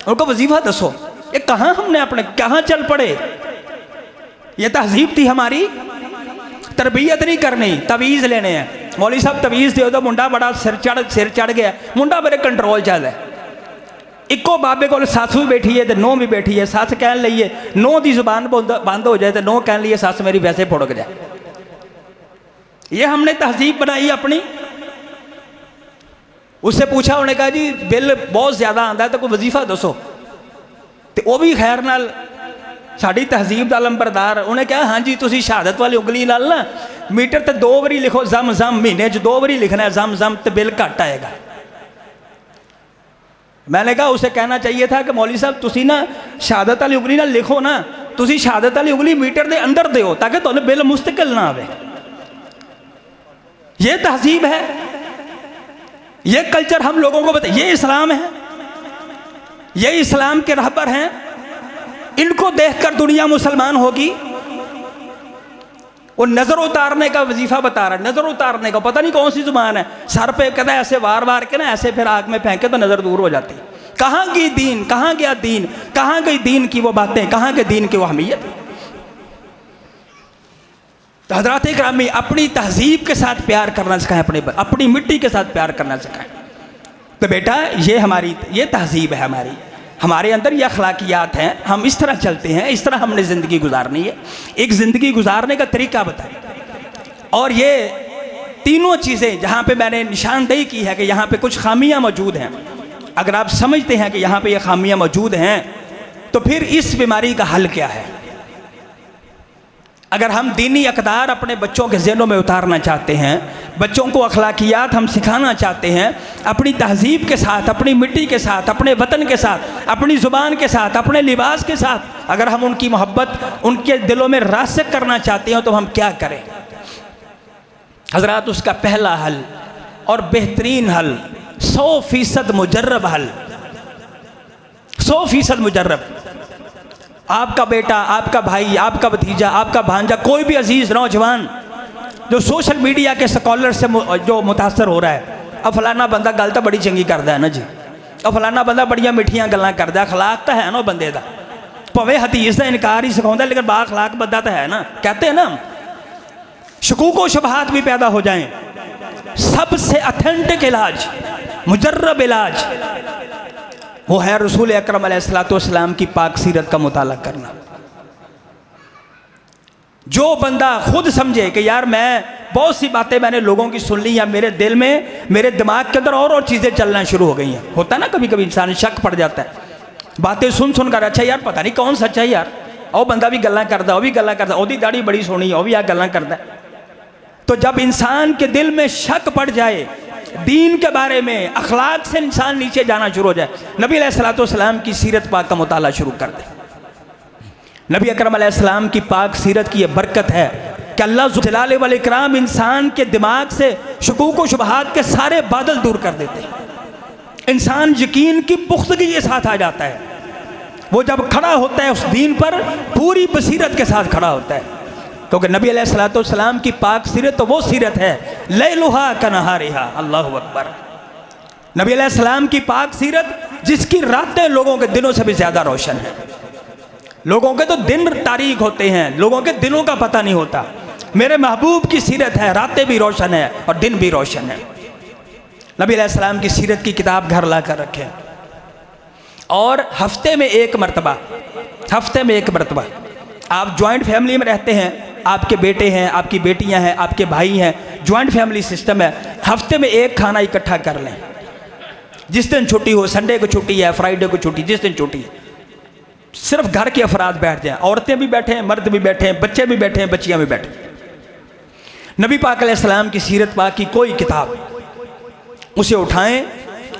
[SPEAKER 1] उनको वजीफा दसो। ये कहाँ हमने अपने कहाँ चल पड़े। ये तहजीब थी हमारी, तरबियत नहीं करनी, तवीज़ लेने हैं। मौलवी साहब तवीज़ दे दो, मुंडा बड़ा सिर चढ़ गया, मुंडा मेरे कंट्रोल चल है। इको बाबे को सस भी बैठी है तो नौ भी बैठी है, सस कह लीए नौ की जुबान बंद हो जाए तो नौ कह लीए सस मेरी वैसे फुड़क जाए। ये हमने तहजीब बनाई अपनी। उससे पूछा, उन्होंने कहा जी बिल बहुत ज़्यादा आता है तो कोई वजीफा दसो, तो वह भी खैर नाल साड़ी तहजीब का लंबरदार, उन्हें कहा हाँ जी तुसी शहादत वाली उंगली नाल ना मीटर तो 2 बारी लिखो जम जम, महीने 2 बारी लिखना है जम जम, तो बिल घट आएगा। मैंने कहा उसे कहना चाहिए था कि मौलवी साहब तुसी ना शहादत वाली उंगली ना लिखो ना, तुसी शहादत वाली उंगली मीटर के अंदर दो ताकि तुम्हें बिल मुस्तकिल ना आवे। ये तहजीब है, ये कल्चर हम लोगों को बताए, ये इस्लाम है, ये इस्लाम के रहबर हैं। इनको देखकर दुनिया मुसलमान होगी। वो नजर उतारने का वजीफा बता रहा है, नजर उतारने का, पता नहीं कौन सी जुबान है, सर पे कहता है ऐसे वार वार के ना ऐसे फिर आग में फेंके तो नजर दूर हो जाती। कहाँ की दीन, कहाँ गया दीन, कहाँ गई दीन की वो बातें, कहाँ के दीन की वो अहमियत। तो हज़रात इकरामी अपनी तहजीब के साथ प्यार करना सिखाएं, अपनी मिट्टी के साथ प्यार करना सिखाएं। तो बेटा ये हमारी ये तहजीब है, हमारे अंदर ये अखलाकियात हैं, हम इस तरह चलते हैं, इस तरह हमने ज़िंदगी गुजारनी है। एक ज़िंदगी गुजारने का तरीका बताएं। और ये तीनों चीज़ें जहाँ पे मैंने निशानदेही की है कि यहाँ पे कुछ खामियाँ मौजूद हैं, अगर आप समझते हैं कि यहाँ पे ये खामियाँ मौजूद हैं तो फिर इस बीमारी का हल क्या है। अगर हम दीनी अक़दार अपने बच्चों के ज़हनों में उतारना चाहते हैं, बच्चों को अखलाकियात हम सिखाना चाहते हैं, अपनी तहजीब के साथ, अपनी मिट्टी के साथ, अपने वतन के साथ, अपनी ज़ुबान के साथ, अपने लिबास के साथ, अगर हम उनकी मोहब्बत उनके दिलों में रासिख़ करना चाहते हैं तो हम क्या करें। हज़रात उसका पहला हल और बेहतरीन हल, 100% मुजर्रब हल, 100% मुजर्रब। आपका बेटा, आपका भाई, आपका भतीजा, आपका भांजा, कोई भी अजीज़ नौजवान जो सोशल मीडिया के स्कॉलर से जो मुतासर हो रहा है, अब फलाना बंदा गल तो बड़ी चंगी करता है ना जी, अब फलाना बंदा बड़िया मिठियां गल्लां करता है, अखलाक तो है ना बंदे का, भावें हदीस का इनकार ही सिखाता लेकिन बा अखलाक बंदा तो है ना। कहते हैं ना शकूक व शुबहात भी पैदा हो जाएं, सबसे ऑथेंटिक इलाज, मुजर्रब इलाज वो है रसूल अकरम अलैहिस्सलाम की पाक सीरत का मुताला करना। जो बंदा खुद समझे कि यार मैं बहुत सी बातें मैंने लोगों की सुन ली या मेरे दिल में, मेरे दिमाग के अंदर और चीज़ें चलना शुरू हो गई हैं, होता है ना कभी कभी इंसान शक पड़ जाता है, बातें सुन कर, अच्छा यार पता नहीं कौन सच्चा है यार, और बंदा भी गल्लां करता, वो भी गल्लां करता, ओदी दाढ़ी बड़ी सोहनी है, वो भी आ गल्लां करता है। तो जब इंसान के दिल में शक पड़ जाए दीन के बारे में, अखलाक से इंसान नीचे जाना शुरू हो जाए, नबी अलैहिस्सलाम की सीरत पाक का मुताला शुरू कर दे। नबी अकरम अलैहिस्सलाम की पाक सीरत की यह बरकत है कि अल्लाह ज़ुल वल इकराम इंसान के दिमाग से शकूक व शुबहात के सारे बादल दूर कर देते हैं। इंसान यकीन की पुख्तगी के साथ आ जाता है, वो जब खड़ा होता है उस दीन पर पूरी बसीरत के साथ खड़ा होता है, क्योंकि नबी अलैहिस्सलाम की पाक सीरत तो वो सीरत है लैलुहा कनहारिहा, अल्लाहु अकबर। नबी अलैहिस्सलाम की पाक सीरत जिसकी रातें लोगों के दिनों से भी ज़्यादा रोशन है। लोगों के तो दिन तारीख होते हैं, लोगों के दिनों का पता नहीं होता। मेरे महबूब की सीरत है, रातें भी रोशन है और दिन भी रोशन है। नबी अलैहिस्सलाम की सीरत की किताब घर ला कर रखें और हफ्ते में एक मरतबा आप जॉइंट फैमिली में रहते हैं, आपके बेटे हैं, आपकी बेटियां हैं, आपके भाई हैं, जॉइंट फैमिली सिस्टम है, हफ्ते में एक खाना इकट्ठा कर लें। जिस दिन छुट्टी हो, संडे को छुट्टी है, फ्राइडे को छुट्टी, जिस दिन छुट्टी है, सिर्फ घर के अफराद बैठ जाएं, औरतें भी बैठे हैं, मर्द भी बैठे हैं, बच्चे भी बैठे हैं, बच्चियां भी बैठे हैं। नबी पाक अलैहिस्सलाम की सीरत पाक की कोई किताब उसे उठाएं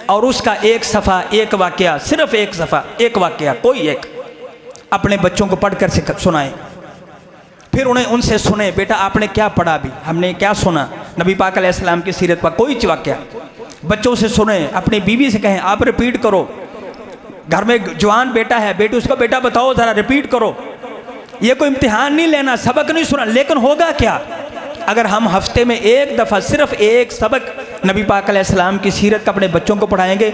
[SPEAKER 1] और उसका एक सफ़ा, एक वाक़या, सिर्फ एक सफ़ा, एक वाक़या, कोई एक अपने बच्चों को पढ़कर सुनाएं। फिर उन्हें उनसे सुने, बेटा आपने क्या पढ़ा, अभी हमने क्या सुना नबी पाक अलैहिस्सलाम की सीरत पर, कोई वाक़या बच्चों से सुने। अपनी बीवी से कहें आप रिपीट करो। घर में जवान बेटा है, बेटी उसको बेटा बताओ ज़रा, रिपीट करो। ये कोई इम्तिहान नहीं लेना, सबक नहीं सुना, लेकिन होगा क्या अगर हम हफ्ते में एक दफ़ा सिर्फ एक सबक नबी पाक अलैहिस्सलाम की सीरत का अपने बच्चों को पढ़ाएंगे।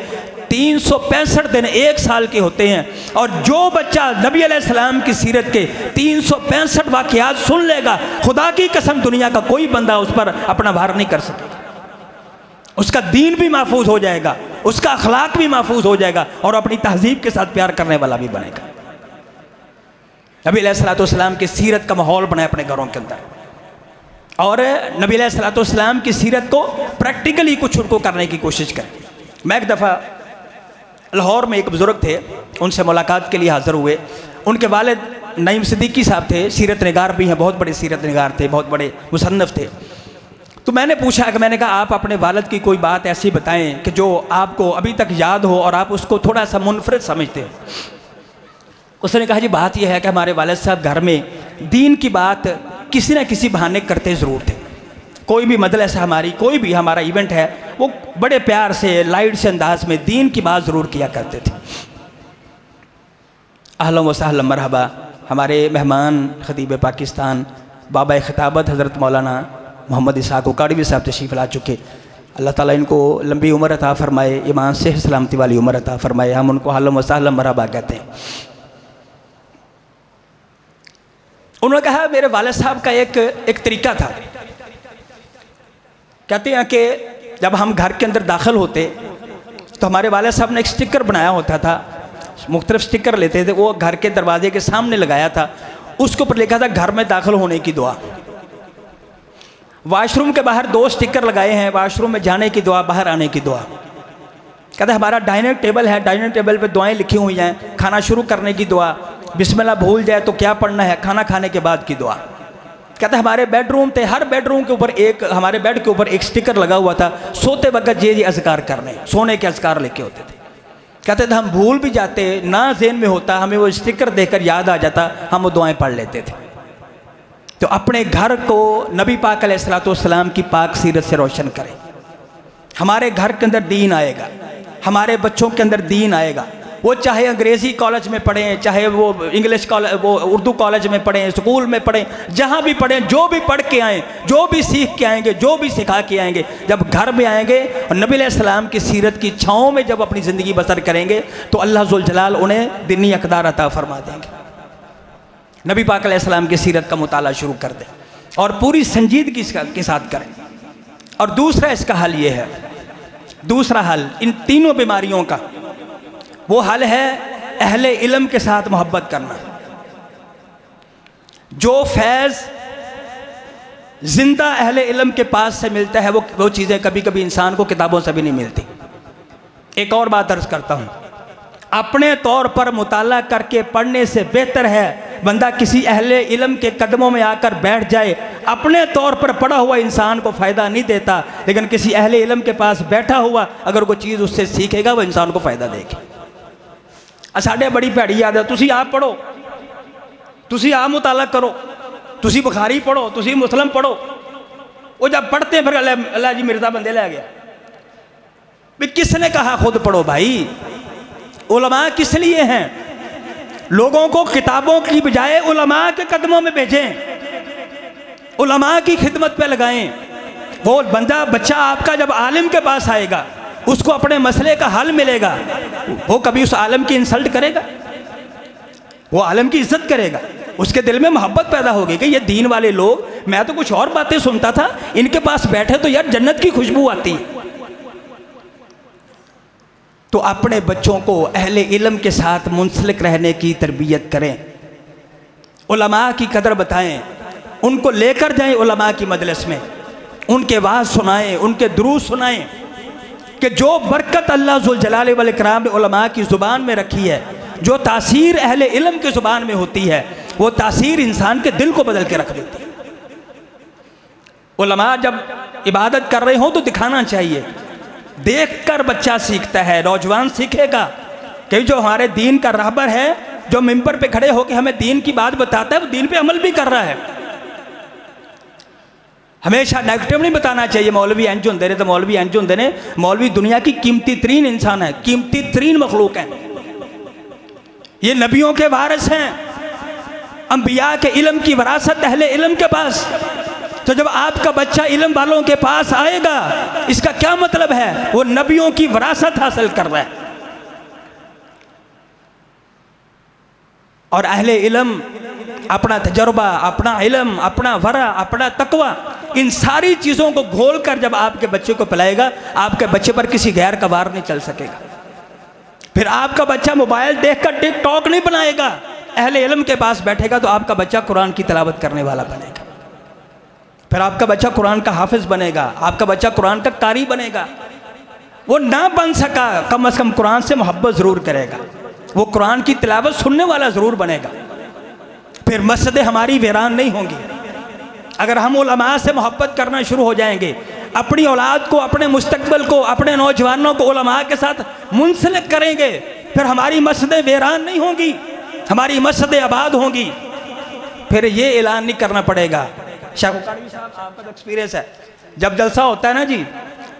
[SPEAKER 1] 365 दिन एक साल के होते हैं और जो बच्चा नबी अलैहिस्सलाम की सीरत के 365 वाक़यात सुन लेगा, खुदा की कसम दुनिया का कोई बंदा उस पर अपना भार नहीं कर सकेगा। उसका दीन भी महफूज हो जाएगा, उसका अखलाक भी महफूज हो जाएगा और अपनी तहजीब के साथ प्यार करने वाला भी बनेगा। नबी अलैहिस्सलाम की सीरत का माहौल बनाए अपने घरों के अंदर और नबी अलैहिस्सलाम की सीरत को प्रैक्टिकली कुछ उनको करने की कोशिश करें। मैं एक दफ़ा लाहौर में एक बुज़ुर्ग थे, उनसे मुलाकात के लिए हाज़िर हुए। उनके वालिद नईम सिद्दीकी साहब थे, सीरत निगार भी हैं, बहुत बड़े सीरत निगार थे, बहुत बड़े मुसन्निफ़ थे। तो मैंने पूछा कि मैंने कहा आप अपने वालिद की कोई बात ऐसी बताएं कि जो आपको अभी तक याद हो और आप उसको थोड़ा सा मुनफरिद समझते हो। उसने कहा जी बात यह है कि हमारे वालिद साहब घर में दीन की बात किसी न किसी बहाने करते ज़रूर थे। कोई भी मजलिस हमारी, कोई भी हमारा इवेंट है, वो बड़े प्यार से लाइट से अंदाज में दीन की बात ज़रूर किया करते थे। अहलन व सहलन मरहबा। हमारे मेहमान खतीब पाकिस्तान बाबा खिताबत हज़रत मौलाना मोहम्मद इसहाक़ उकाड़वी साहब तशरीफ़ ला चुके। अल्लाह ताला इनको लंबी उम्र अता फ़रमाए, ईमान सेहत सलामती वाली उम्र अता फ़रमाए। हम उनको अहलन व सहलन मरहबा कहते हैं। उन्होंने कहा मेरे वालिद साहब का एक तरीका था। कहते हैं कि जब हम घर के अंदर दाखिल होते तो हमारे वालिद साहब ने एक स्टिकर बनाया होता था, मुख्तलिफ स्टिकर लेते थे, वो घर के दरवाजे के सामने लगाया था। उसके ऊपर लिखा था घर में दाखिल होने की दुआ। वाशरूम के बाहर 2 स्टिकर लगाए हैं, वाशरूम में जाने की दुआ, बाहर आने की दुआ। कहते हमारा डाइनिंग टेबल है, डाइनिंग टेबल पे दुआएं लिखी हुई हैं। खाना शुरू करने की दुआ, बिस्मिल्लाह भूल जाए तो क्या पढ़ना है, खाना खाने के बाद की दुआ। कहते हमारे बेडरूम थे, हर बेडरूम के ऊपर हमारे बेड के ऊपर एक स्टिकर लगा हुआ था, सोते वक्त ये अज़कार करने, सोने के अज़कार लिखे होते थे। कहते थे हम भूल भी जाते, ना ज़हन में होता, हमें वो स्टिकर देखकर याद आ जाता, हम वो दुआएं पढ़ लेते थे। तो अपने घर को नबी पाक अलैहिस्सलाम की पाक सीरत से रोशन करें। हमारे घर के अंदर दीन आएगा, हमारे बच्चों के अंदर दीन आएगा। वो चाहे अंग्रेज़ी कॉलेज में पढ़ें, चाहे वो इंग्लिश कॉलेज, वो उर्दू कॉलेज में पढ़ें, स्कूल में पढ़ें, जहाँ भी पढ़ें, जो भी पढ़ के आएँ, जो भी सीख के आएंगे, जो भी सिखा के आएंगे, जब घर में आएंगे और नबी अलैहिस्सलाम की सीरत की छाँव में जब अपनी ज़िंदगी बसर करेंगे तो अल्लाह ज़ुल जलाल उन्हें दीनी अक़दार अता फरमा देंगे। नबी पाक अलैहिस्सलाम की सीरत का मुताला शुरू कर दें और पूरी संजीदगी के साथ करें। और दूसरा इसका हल ये है, दूसरा हल इन तीनों बीमारियों का वो हल है अहले इल्म के साथ मोहब्बत करना। जो फैज़ जिंदा अहले इल्म के पास से मिलता है वो चीज़ें कभी कभी इंसान को किताबों से भी नहीं मिलती। एक और बात अर्ज़ करता हूँ, अपने तौर पर मुताला करके पढ़ने से बेहतर है बंदा किसी अहले इल्म के कदमों में आकर बैठ जाए। अपने तौर पर पढ़ा हुआ इंसान को फ़ायदा नहीं देता, लेकिन किसी अहले इल्म के पास बैठा हुआ अगर कोई चीज़ उससे सीखेगा वो इंसान को फ़ायदा देगी। साढ़े बड़ी भैड़ी आदत, तुसी आप पढ़ो, तुसी आप मुताला करो, तुसी बुखारी पढ़ो, तुसी मुस्लिम पढ़ो। वो जब पढ़ते हैं फिर अल्लाह जी मिर्ज़ा बंदे ले गया। भाई किसने कहा खुद पढ़ो भाई? उलमा किस लिए हैं? लोगों को किताबों की बजाय उलमा के कदमों में भेजें, उलमा की खिदमत पे लगाएं। वो बंदा बच्चा आपका जब आलिम के पास आएगा उसको अपने मसले का हल मिलेगा, वो कभी उस आलम की इंसल्ट करेगा? वो आलम की इज्जत करेगा। उसके दिल में मोहब्बत पैदा होगी कि ये दीन वाले लोग, मैं तो कुछ और बातें सुनता था, इनके पास बैठे तो यार जन्नत की खुशबू आती है। तो अपने बच्चों को अहले इल्म के साथ मुंसलिक रहने की तरबियत करें, उलमा की कदर बताएं, उनको लेकर जाएं उलमा की मजलिस में, उनके वाज सुनाएं, उनके दुरूद सुनाएं कि जो बरकत अल्लाह ज़ुल जलाल वल इकराम ने उलमा की ज़ुबान में रखी है, जो तासीर अहले इल्म की ज़ुबान में होती है, वो तासीर इंसान के दिल को बदल के रख देती है। उलमा जब इबादत कर रहे हो तो दिखाना चाहिए, देखकर बच्चा सीखता है, नौजवान सीखेगा कि जो हमारे दीन का रहबर है, जो मिंबर पे खड़े होकर हमें दीन की बात बताता है, वो दीन पे अमल भी कर रहा है। हमेशा नेगेटिव नहीं बताना चाहिए, मौलवी इंज होंदे ने तो मौलवी इंज होंदे ने। मौलवी दुनिया की कीमती तरीन इंसान है, कीमती तरीन मखलूक है। ये नबियों के वारिस हैं, अंबिया के इल्म की वरासत अहले इल्म के पास। तो जब आपका बच्चा इल्म वालों के पास आएगा, इसका क्या मतलब है? वो नबियों की वरासत हासिल कर रहा है। और अहले इल्म अपना तजर्बा, अपना इल्म, अपना वरा, अपना तकवा, इन सारी चीज़ों को घोल कर जब आपके बच्चे को पिलाएगा, आपके बच्चे पर किसी गैर का वार नहीं चल सकेगा। फिर आपका बच्चा मोबाइल देखकर टिकटॉक नहीं बनाएगा, अहले इल्म के पास बैठेगा तो आपका बच्चा कुरान की तिलावत करने वाला बनेगा। फिर आपका बच्चा कुरान का हाफिज बनेगा, आपका बच्चा कुरान का कारी बनेगा। वो ना बन सका, कम से कम कुरान से मोहब्बत ज़रूर करेगा, वो कुरान की तिलावत सुनने वाला ज़रूर बनेगा। फिर मस्जिदें हमारी वीरान नहीं होंगी। अगर हम उलमा से मोहब्बत करना शुरू हो जाएंगे, अपनी औलाद को, अपने मुस्तकबिल को, अपने नौजवानों को उलमा के साथ मुंसलिक करेंगे, फिर हमारी मस्जिदें वीरान नहीं होंगी, हमारी मस्जिदें आबाद होंगी। फिर ये ऐलान नहीं करना पड़ेगा। शाह बुखारी साहब, आपका तो एक्सपीरियंस है, जब जलसा होता है ना जी,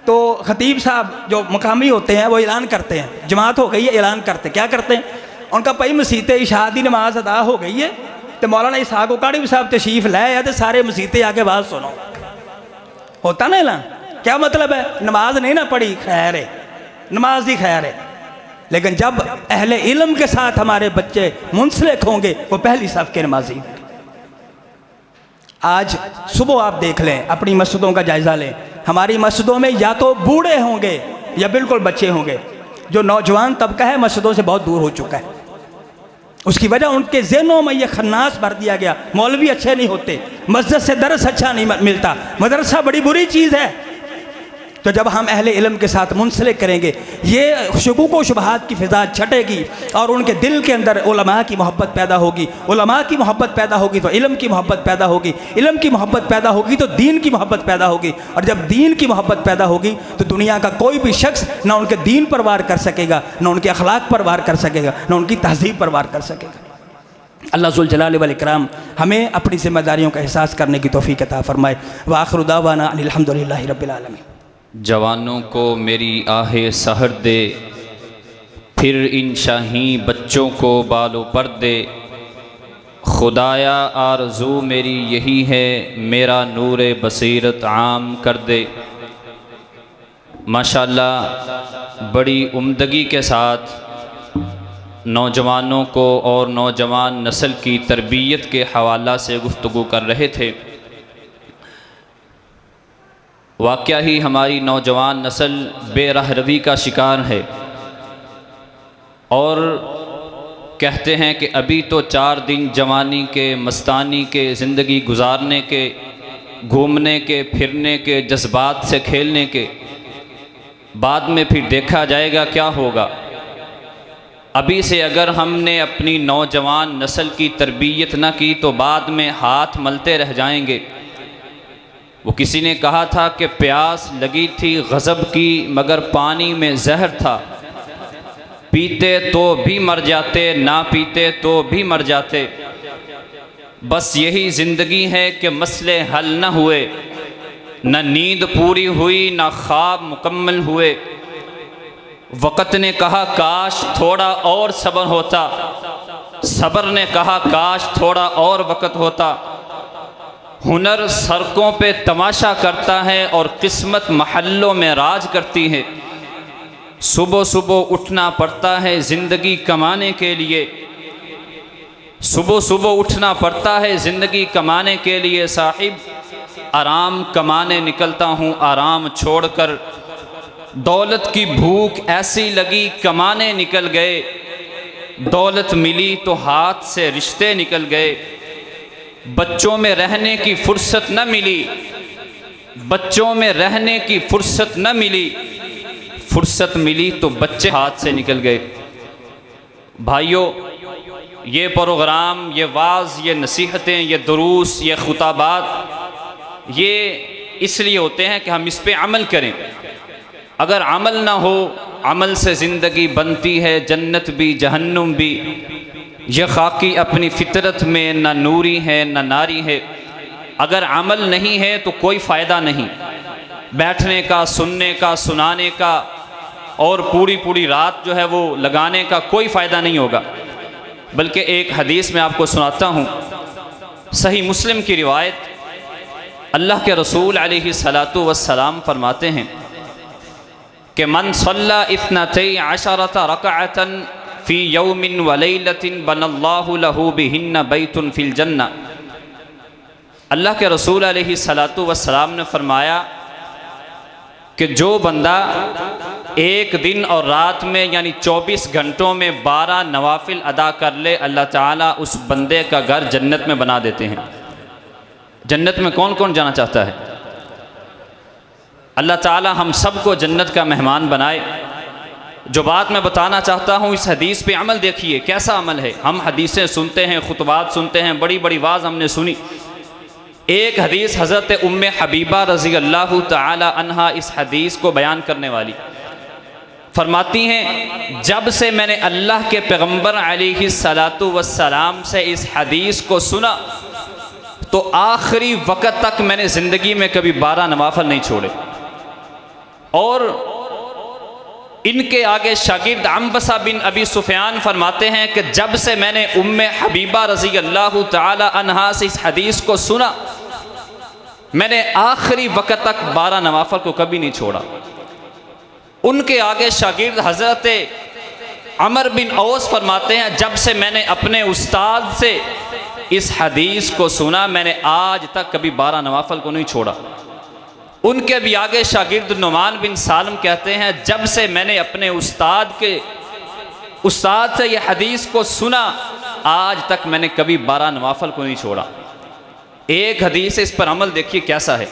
[SPEAKER 1] तो खतीब साहब जो मुकामी होते हैं वो ऐलान करते हैं, जमात हो गई है, ऐलान करते, क्या करते हैं, उनका भाई मसीते इशा दी नमाज अदा हो गई है, तो मौलाना इसहाक बुखारी साहब तशरीफ लाए है, तो सारे मसीते आके बात सुनो। होता ना ऐलान, क्या मतलब है? नमाज नहीं ना पढ़ी, खैर है, नमाज ही खैर है। लेकिन जब अहले इल्म के साथ हमारे बच्चे मुंसलिक होंगे, वो पहली सफ के नमाजी। आज सुबह आप देख लें, अपनी मस्जिदों का जायज़ा लें, हमारी मस्जिदों में या तो बूढ़े होंगे या बिल्कुल बच्चे होंगे। जो नौजवान तबका है मस्जिदों से बहुत दूर हो चुका है। उसकी वजह उनके ज़हनों में यह खन्नास भर दिया गया, मौलवी अच्छे नहीं होते, मस्जिद से दरस अच्छा नहीं मिलता, मदरसा बड़ी बुरी चीज़ है। तो जब हम अहले इल्म के साथ मुंसलिक करेंगे, ये शुकूक व शुबहात की फ़िज़ा छटेगी और उनके दिल के अंदर उलमा की मोहब्बत पैदा होगी। उलमा की मोहब्बत पैदा होगी तो इल्म की मोहब्बत पैदा होगी, इल्म की मोहब्बत पैदा होगी तो दीन की मोहब्बत पैदा होगी, और जब दीन की मोहब्बत पैदा होगी तो दुनिया का कोई भी शख्स ना उनके दीन पर वार कर सकेगा, ना उनके अखलाक पर वार कर सकेगा, ना उनकी तहज़ीब पर वार कर सकेगा। अल्लाह ज़ुल जलाल वल इकराम हमें अपनी ज़िम्मेदारियों का एहसास करने की तौफ़ीक़ अता फ़रमाए। व आखिरु दावाना अनिल हम्दुलिल्लाहि रब्बिल आलमीन।
[SPEAKER 2] जवानों को मेरी आहे सहर दे, फिर इन शाही बच्चों को बालो पर दे। खुदाया आरज़ू मेरी यही है, मेरा नूरे बसीरत आम कर दे। माशाअल्लाह बड़ी उम्दगी के साथ नौजवानों को और नौजवान नस्ल की तरबियत के हवाला से गुफ्तगू कर रहे थे। वाक़या ही हमारी नौजवान नस्ल बेरहरवी का शिकार है और कहते हैं कि अभी तो 4 दिन जवानी के, मस्तानी के, ज़िंदगी गुजारने के, घूमने के, फिरने के, जज्बात से खेलने के, बाद में फिर देखा जाएगा क्या होगा। अभी से अगर हमने अपनी नौजवान नस्ल की तरबियत न की तो बाद में हाथ मलते रह जाएंगे। वो किसी ने कहा था कि प्यास लगी थी गज़ब की मगर पानी में जहर था, पीते तो भी मर जाते, ना पीते तो भी मर जाते। बस यही ज़िंदगी है कि मसले हल न हुए, न नींद पूरी हुई, न ख्वाब मुकम्मल हुए। वक़्त ने कहा काश थोड़ा और सब्र होता, सब्र ने कहा काश थोड़ा और वक़्त होता। हुनर सड़कों पे तमाशा करता है और किस्मत महल्लों में राज करती है। सुबह सुबह उठना पड़ता है ज़िंदगी कमाने के लिए, सुबह सुबह उठना पड़ता है ज़िंदगी कमाने के लिए। साहिब आराम कमाने निकलता हूँ आराम छोड़कर, दौलत की भूख ऐसी लगी कमाने निकल गए, दौलत मिली तो हाथ से रिश्ते निकल गए। बच्चों में रहने की फुर्सत न मिली, बच्चों में रहने की फुर्सत न मिली, फुर्सत मिली तो बच्चे हाथ से निकल गए। भाइयों, ये प्रोग्राम, ये वाज़, ये नसीहतें, ये दुरूस, ये खुताबात, ये इसलिए होते हैं कि हम इस पे अमल करें। अगर अमल ना हो, अमल से ज़िंदगी बनती है जन्नत भी जहन्नुम भी। ये खाकी अपनी फितरत में न नूरी है न नारी है। अगर अमल नहीं है तो कोई फ़ायदा नहीं, बैठने का, सुनने का, सुनाने का और पूरी पूरी रात जो है वो लगाने का कोई फ़ायदा नहीं होगा। बल्कि एक हदीस में आपको सुनाता हूँ, सही मुस्लिम की रिवायत, अल्लाह के रसूल अलैहिस्सलातु वस्सलाम फरमाते हैं कि मन सल्ला इत्नतै अशरता रकअतन फ़ी यौमिन व लैलतिन बनल्लाहु लहू बिहिन्न बैतुन फ़िल जन्नह। अल्लाह के रसूल अलैहिस्सलातु वस्सलाम ने फरमाया कि जो बंदा एक दिन और रात में यानी 24 घंटों में 12 नवाफिल अदा कर ले, अल्लाह ताला उस बंदे का घर जन्नत में बना देते हैं। जन्नत में कौन कौन जाना चाहता है? अल्लाह ताला हम सबको जन्नत का मेहमान बनाए। जो बात मैं बताना चाहता हूँ, इस हदीस पे अमल देखिए कैसा अमल है। हम हदीसें सुनते हैं, खुतबात सुनते हैं, बड़ी बड़ी वाज़ हमने सुनी। एक हदीस हज़रत उम्मे हबीबा रज़ी अल्लाह ताला अन्हा इस हदीस को बयान करने वाली फरमाती हैं, जब से मैंने अल्लाह के पैगम्बर अलैहिस्सलातु वस्सलाम से इस हदीस को सुना तो आखिरी वक़्त तक मैंने ज़िंदगी में कभी 12 नवाफल नहीं छोड़े। और इनके आगे शागिर्द अंबसा बिन अबी सुफियान फरमाते हैं कि जब से मैंने उम्मे हबीबा रज़ी अल्लाह ताला अन्हा से इस हदीस को सुना, मैंने आखिरी वक़्त तक 12 नवाफल को कभी नहीं छोड़ा। उनके आगे शागिर्द हज़रत अमर बिन औस फरमाते हैं, जब से मैंने अपने उस्ताद से इस हदीस को सुना, मैंने आज तक कभी 12 नवाफल को नहीं छोड़ा। उनके भी आगे शागिर्द नुमान बिन सालम कहते हैं, जब से मैंने अपने उस्ताद से यह हदीस को सुना, आज तक मैंने कभी 12 नवाफल को नहीं छोड़ा। एक हदीस, इस पर अमल देखिए कैसा है।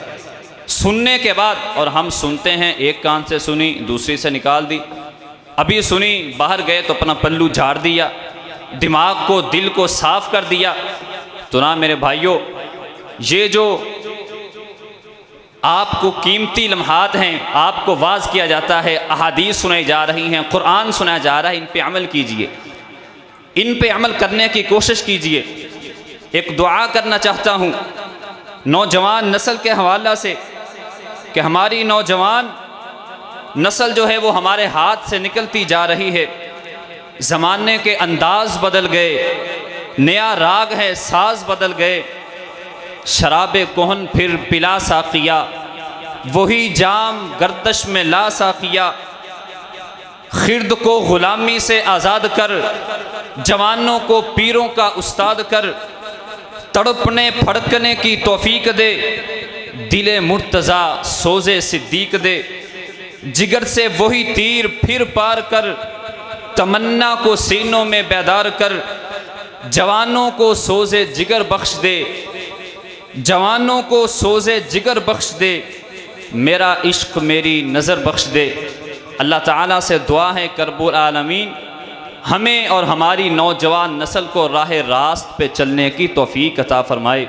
[SPEAKER 2] सुनने के बाद, और हम सुनते हैं, एक कान से सुनी, दूसरी से निकाल दी, अभी सुनी, बाहर गए तो अपना पल्लू झाड़ दिया, दिमाग को, दिल को साफ कर दिया। तो ना मेरे भाइयों, ये जो आपको कीमती लम्हात हैं, आपको वाज़ किया जाता है, अहादीस सुनाई जा रही हैं, कुरान सुनाया जा रहा है, इन पे अमल कीजिए, इन पे अमल करने की कोशिश कीजिए। एक दुआ करना चाहता हूँ नौजवान नस्ल के हवाला से कि हमारी नौजवान नस्ल जो है वो हमारे हाथ से निकलती जा रही है। ज़माने के अंदाज बदल गए, नया राग है, साज बदल गए। शराबे कोहन फिर पिला साकिया, वही जाम गर्दश में ला साकिया। खिर्द को ग़ुलामी से आज़ाद कर, जवानों को पीरों का उस्ताद कर। तड़पने फड़कने की तौफीक दे, दिले मुर्तज़ा सोज़े सिद्दीक दे। जिगर से वही तीर फिर पार कर, तमन्ना को सीनों में बेदार कर। जवानों को सोज़े जिगर बख्श दे, जवानों को सोज़े जिगर बख्श दे। मेरा इश्क मेरी नज़र बख्श दे। अल्लाह ताला से दुआ है करबुल आलमीन हमें और हमारी नौजवान नस्ल को राह रास्त पे चलने की तौफीक अता फरमाए।